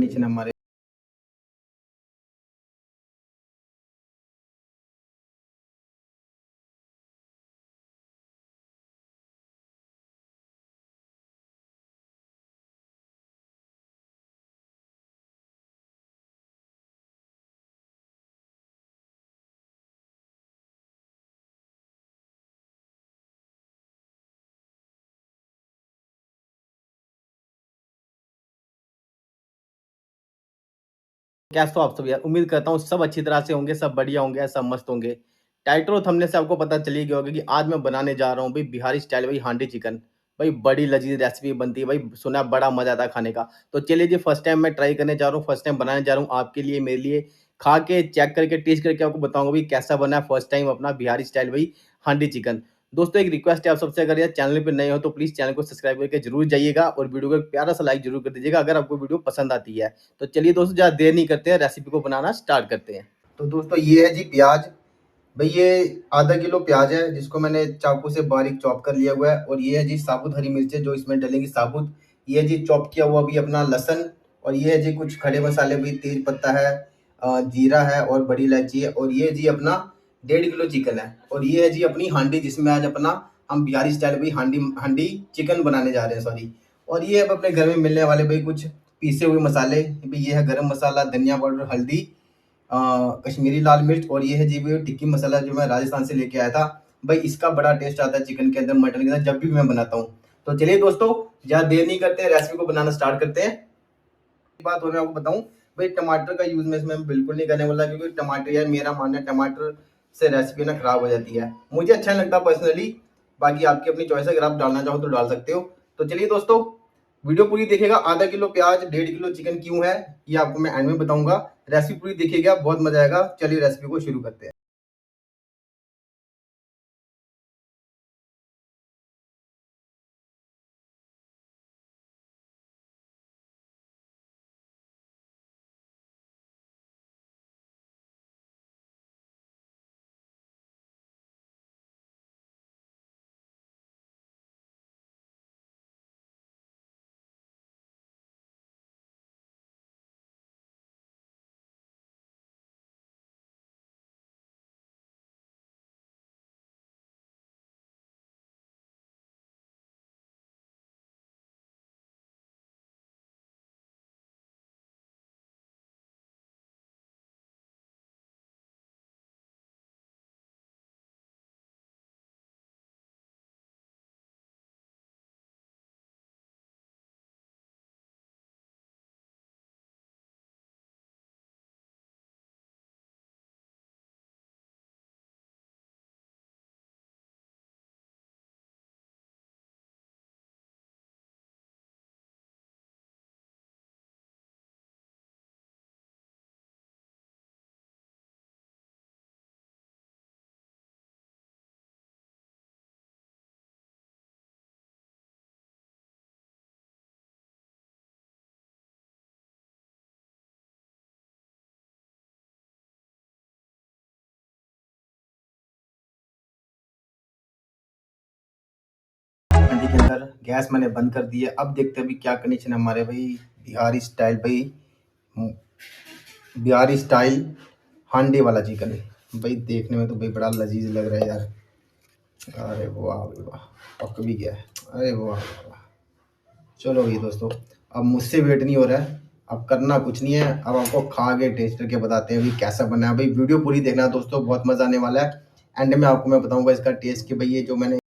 नीचे हमारे कैसे हो आप सब यार? उम्मीद करता हूँ सब अच्छी तरह से होंगे, सब बढ़िया होंगे, सब मस्त होंगे। टाइटल और थंबनेल से आपको पता चल ही गया होगा कि आज मैं बनाने जा रहा हूँ भाई बिहारी स्टाइल भाई हांडी चिकन। भाई बड़ी लज़ीज़ रेसिपी बनती है भाई, सुना है बड़ा मज़ा आता है खाने का। तो चलिए जी फर्स्ट टाइम मैं ट्राई करने जा रहा हूँ, फर्स्ट टाइम बनाने जा रहा हूँ आपके लिए, मेरे लिए। खा के चेक करके टेस्ट करके आपको बताऊँगा भाई कैसा बना है फर्स्ट टाइम अपना बिहारी स्टाइल भाई हांडी चिकन। दोस्तों एक रिक्वेस्ट है आप सबसे, अगर यार चैनल पे नए हो तो प्लीज़ चैनल को सब्सक्राइब करके ज़रूर जाइएगा और वीडियो को एक प्यारा सा लाइक ज़रूर कर दीजिएगा अगर आपको वीडियो पसंद आती है। तो चलिए दोस्तों ज़्यादा देर नहीं करते हैं, रेसिपी को बनाना स्टार्ट करते हैं। तो दोस्तों ये है जी प्याज। भाई ये आधा किलो प्याज है जिसको मैंने चाकू से बारीक चॉप कर लिया हुआ है, और ये है जी साबुत हरी मिर्चें जो इसमें डलेंगी साबुत। ये है जी चॉप किया हुआ भी अपना लहसुन, और ये है जी कुछ खड़े मसाले भी, तेज पत्ता है, जीरा है और बड़ी इलायची है, और ये जी अपना 1.5 किलो चिकन है, और ये है जी अपनी हांडी जिसमें आज अपना हम बिहारी स्टाइल भी हांडी हांडी चिकन बनाने जा रहे हैं, सॉरी। और ये अब अपने घर में मिलने वाले भाई कुछ पीसे हुए मसाले। भाई ये है गरम मसाला, धनिया पाउडर, हल्दी, कश्मीरी लाल मिर्च, और ये है जी वो टिक्की मसाला जो मैं राजस्थान से लेके आया था। भाई इसका बड़ा टेस्ट आता है चिकन के अंदर, मटन के अंदर जब भी मैं बनाता हूँ। तो चलिए दोस्तों ज़्यादा देर नहीं करते हैं, रेसिपी को बनाना स्टार्ट करते हैं। बात और मैं आपको बताऊं, भाई टमाटर का यूज में इसमें बिल्कुल नहीं करने वाला, क्योंकि टमाटर यार मेरा मानना है टमाटर से रेसिपी ना खराब हो जाती है, मुझे अच्छा नहीं लगता पर्सनली। बाकी आपकी अपनी चॉइस है, अगर आप डालना चाहो तो डाल सकते हो। तो चलिए दोस्तों वीडियो पूरी देखिएगा। आधा किलो प्याज 1.5 किलो चिकन क्यों है ये आपको मैं एंड में बताऊंगा। रेसिपी पूरी देखिएगा, बहुत मजा आएगा। चलिए रेसिपी को शुरू करते हैं। हांडी के अंदर गैस मैंने बंद कर दी है। अब देखते हैं अभी क्या कंडीशन है हमारे भाई बिहारी स्टाइल भाई बिहारी स्टाइल हांडी वाला चिकन। भाई देखने में तो भाई बड़ा लजीज लग रहा है यार। अरे वाह भाई वाह, पक भी गया है। अरे वाह वाह वाह। चलो भाई दोस्तों अब मुझसे वेट नहीं हो रहा है, अब करना कुछ नहीं है, अब आपको खा के टेस्ट करके बताते हैं भाई कैसा बना है। भाई वीडियो पूरी देखना दोस्तों, बहुत मज़ा आने वाला है। एंड में आपको मैं बताऊंगा इसका टेस्ट कि भाई ये जो मैंने